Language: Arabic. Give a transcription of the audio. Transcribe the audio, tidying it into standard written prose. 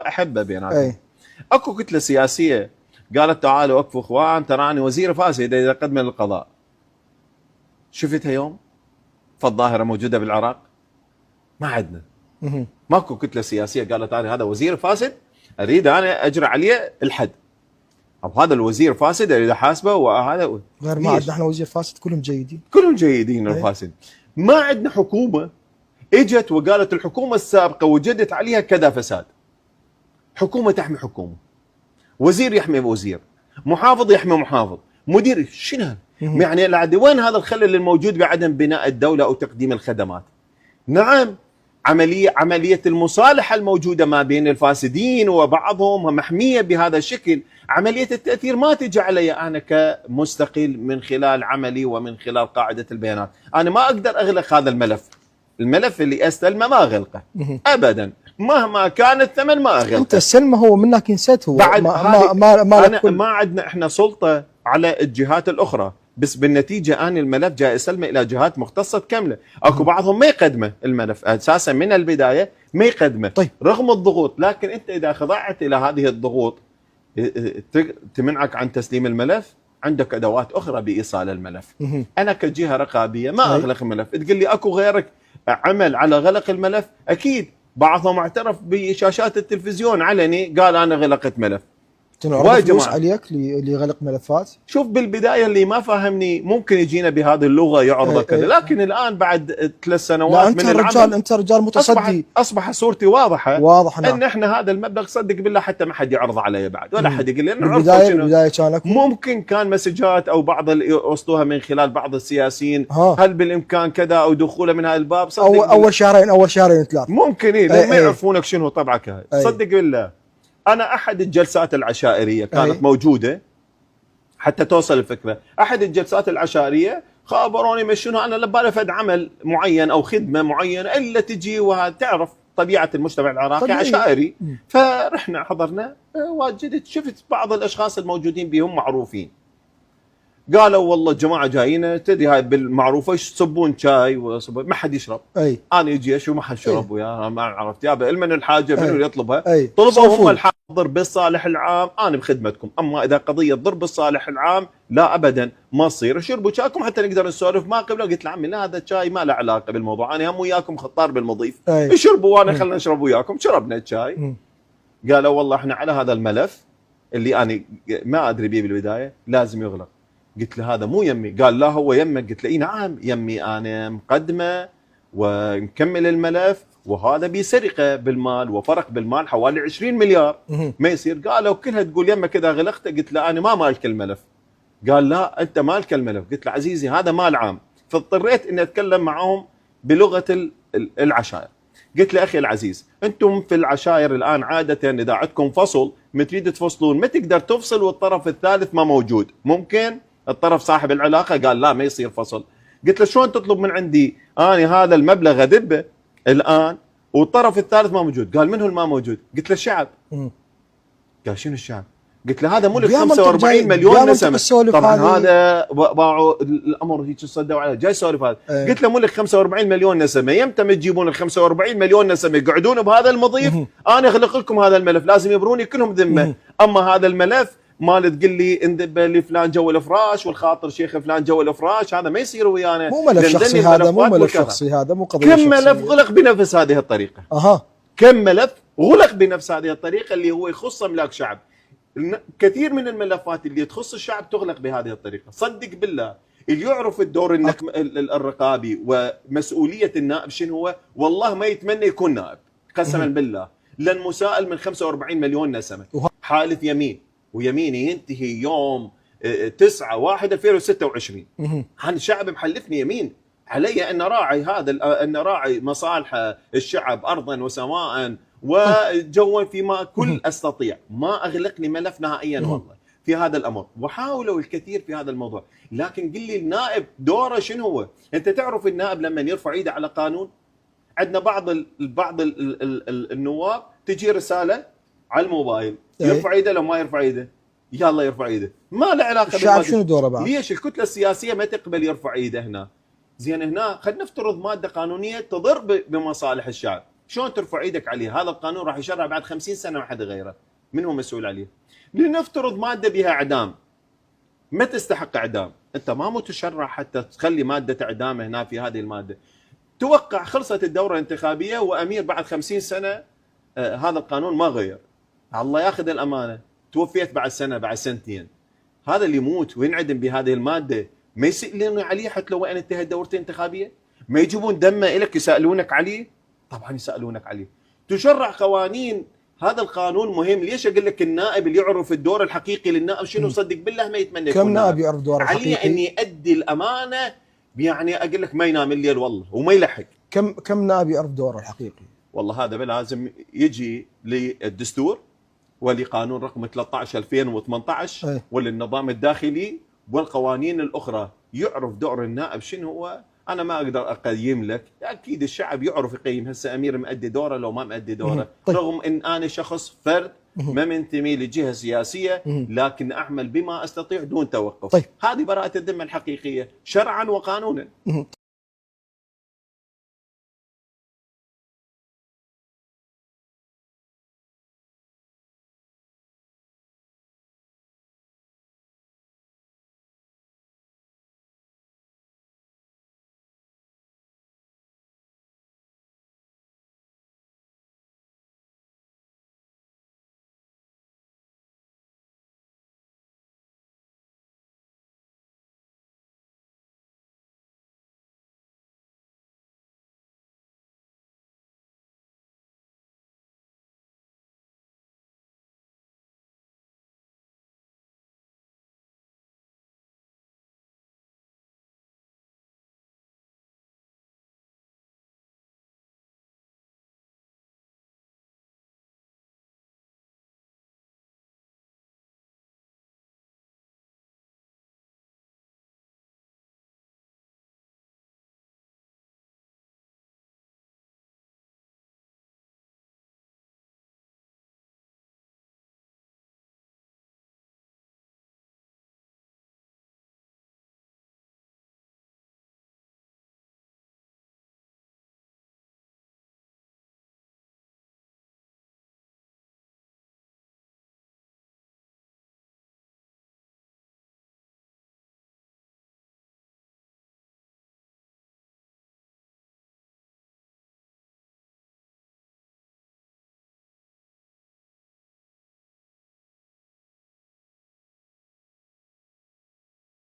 احبه بيناتهم. اكو كتله سياسيه قالت تعالوا وقفوا اخوان تراني وزير فاسد اذا قدم للقضاء. شفتها يوم؟ فالظاهره موجوده بالعراق؟ ما عندنا. ماكو كتله سياسيه قالت انا هذا وزير فاسد اريد انا اجري عليه الحد، او هذا الوزير فاسد اريد احاسبه وهذا غير ما عندنا احنا وزير فاسد كلهم جيدين، كلهم جيدين الفاسد. ما عندنا حكومه اجت وقالت الحكومه السابقه وجدت عليها كذا فساد. حكومه تحمي حكومه، وزير يحمي وزير، محافظ يحمي محافظ، مدير شنو يعني وين هذا الخلل الموجود بعدم بناء الدوله او تقديم الخدمات؟ نعم عمليه المصالحه الموجوده ما بين الفاسدين وبعضهم محميه بهذا الشكل. عمليه التاثير ما تجي علي انا كمستقل من خلال عملي ومن خلال قاعده البيانات. انا ما اقدر اغلق هذا الملف اللي استلمه ما اغلقه ابدا مهما كان الثمن ما اغلقه. انت استلمه هو منك نسيت هو بعد ما عندنا احنا سلطه على الجهات الاخرى، بس بالنتيجه انا الملف جاي اسلمه الى جهات مختصه كامله. اكو بعضهم ما يقدمه الملف اساسا من البدايه ما يقدمه. طيب. رغم الضغوط، لكن انت اذا خضعت الى هذه الضغوط تمنعك عن تسليم الملف. عندك ادوات اخرى بايصال الملف. انا كجهه رقابيه ما اغلق الملف. تقول لي اكو غيرك عمل على غلق الملف؟ اكيد بعضهم اعترف بشاشات التلفزيون علني قال انا غلقت ملف. فلوس عليك اللي غلق ملفات. شوف بالبدايه اللي ما فاهمني ممكن يجينا بهذه اللغه يعرض كذا، لكن الان بعد 3 سنوات من العمل انت رجال متصدي، اصبح صورتي واضحه نعم. ان احنا هذا المبلغ صدق بالله حتى ما حد يعرض علي بعد ولا حد يقول لي بالبدايه كان ممكن كان مسجات او بعض اللي يوصلوها من خلال بعض السياسيين. هل بالامكان كذا او دخوله من هذا الباب؟ صدق اول شهرين 3 ممكن لما يعرفونك شنو طبعك هاي. صدق بالله أنا أحد الجلسات العشائرية كانت موجودة حتى توصل الفكرة. أحد الجلسات العشائرية خابروني من شنو أنا لبالي فد عمل معين أو خدمة معينة إلا تجي وتعرف طبيعة المجتمع العراقي عشائري. فرحنا حضرنا واجدت شفت بعض الأشخاص الموجودين بهم معروفين. قالوا والله الجماعه جايين تدري هاي بالمعروفه يصبون شاي ما حد يشرب. انا يجي اشوف ما حد شرب وياها ما عرفت يابا من الحاجه منو اللي يطلبها. طلبوا هم الحاضر بالصالح العام انا بخدمتكم، اما اذا قضيه تضر بالصالح العام لا ابدا ما تصير. شربوا شايكم حتى نقدر نسولف. ما قبل قلت له عمي لا هذا الشاي ما له علاقه بالموضوع، انا هم وياكم خطار بالمضيف. اشربوا وانا خلنا نشرب وياكم. شربنا الشاي. قالوا والله احنا على هذا الملف اللي انا ما ادري به بالبدايه لازم يغلق. قلت له هذا مو يمي. قال لا هو يمك. قلت له اي نعم يمي، انا مقدمه ونكمل الملف وهذا بسرقه بالمال وفرق بالمال حوالي 20 مليار ما يصير. قالوا كلها تقول يمك اذا غلقته. قلت له انا ما مالك الملف. قال لا انت مالك الملف. قلت له عزيزي هذا مال عام. فاضطريت اني اتكلم معهم بلغه العشائر. قلت له اخي العزيز انتم في العشائر الان عاده اذا عندكم فصل تريد تفصلون ما تقدر تفصل والطرف الثالث ما موجود. ممكن الطرف صاحب العلاقه قال لا ما يصير فصل. قلت له شلون تطلب من عندي انا هذا المبلغ ادبه الان والطرف الثالث ما موجود؟ قال من هو ما موجود؟ قلت له الشعب. قال شنو الشعب؟ قلت له هذا مو لك 45 مليون نسمه. طبعا هذا باعوا الامر هيك صدوا عليه جاي يسولف هذا. قلت له مو لك 45 مليون نسمه، يمتى تجيبون ال 45 مليون نسمه يقعدون بهذا المضيف؟ انا اخلق لكم هذا الملف لازم يبروني كلهم ذمه. اما هذا الملف مال تقول لي انذب لي فلان جو الافراش والخاطر شيخ فلان جو الافراش هذا ما يصير ويانا. مو ملف شخصي هذا، مو ملف شخصي هذا، مو قضيه كم ملف غلق بنفس هذه الطريقه. كم ملف غلق بنفس هذه الطريقه اللي هو يخص املاك شعب. كثير من الملفات اللي تخص الشعب تغلق بهذه الطريقه. صدق بالله اللي يعرف الدور الرقابي ومسؤوليه النائب شنو هو والله ما يتمنى يكون نائب قسما بالله. لن مسائل من 45 مليون نسمه حالف يمين ويميني ينتهي يوم 9/1/2026. هذا الشعب محلفني يمين علي ان راعي ان راعي مصالح الشعب ارضا وسماء وجوا فيما كل استطيع. ما اغلقني ملف نهائيا والله في هذا الامر. وحاولوا الكثير في هذا الموضوع، لكن قل لي النائب دوره شنو هو؟ انت تعرف النائب لما يرفع ايده على قانون عندنا بعض النواب تجي رساله على الموبايل يرفع ايده لو ما يرفع ايده يلا يرفع ايده. ما له علاقه الشعب شنو دوره بعد؟ ليش الكتله السياسيه ما تقبل يرفع ايده هنا؟ زين هنا خلينا نفترض ماده قانونيه تضر بمصالح الشعب. شلون ترفع ايدك عليه؟ هذا القانون راح يشرع بعد 50 سنه ما حد غيره، من هو مسؤول عليه؟ لنفترض ماده بها اعدام ما تستحق اعدام، انت ما متشرع حتى تخلي ماده اعدام هنا في هذه الماده. توقع خلصت الدوره الانتخابيه وامير بعد 50 سنه هذا القانون ما غير. الله ياخذ الامانه، توفيت بعد سنه بعد سنتين، هذا اللي يموت وينعدم بهذه الماده ما يسالون عليه حتى لو وين انتهت دورته الانتخابيه؟ ما يجيبون دمه لك يسالونك عليه؟ طبعا يسالونك عليه. تشرع قوانين، هذا القانون مهم. ليش اقول لك النائب اللي يعرف الدور الحقيقي للنائب شنو؟ صدق بالله ما يتمنى كم نائب يعرف دوره الحقيقي؟ عليه ان يؤدي الامانه، يعني اقول لك ما ينام الليل والله وما يلحق. كم نائب يعرف دوره الحقيقي؟ والله هذا لازم يجي للدستور ولقانون رقم 13 2018 وللنظام الداخلي والقوانين الاخرى، يعرف دور النائب شنو هو. انا ما اقدر اقيم لك، اكيد الشعب يعرف يقيم. هسه امير مؤدي دوره لو ما مؤدي دوره، طيب. رغم ان انا شخص فرد ما منتمي لجهه سياسيه، لكن اعمل بما استطيع دون توقف. طيب. هذه براءه الذمه الحقيقيه شرعا وقانونا.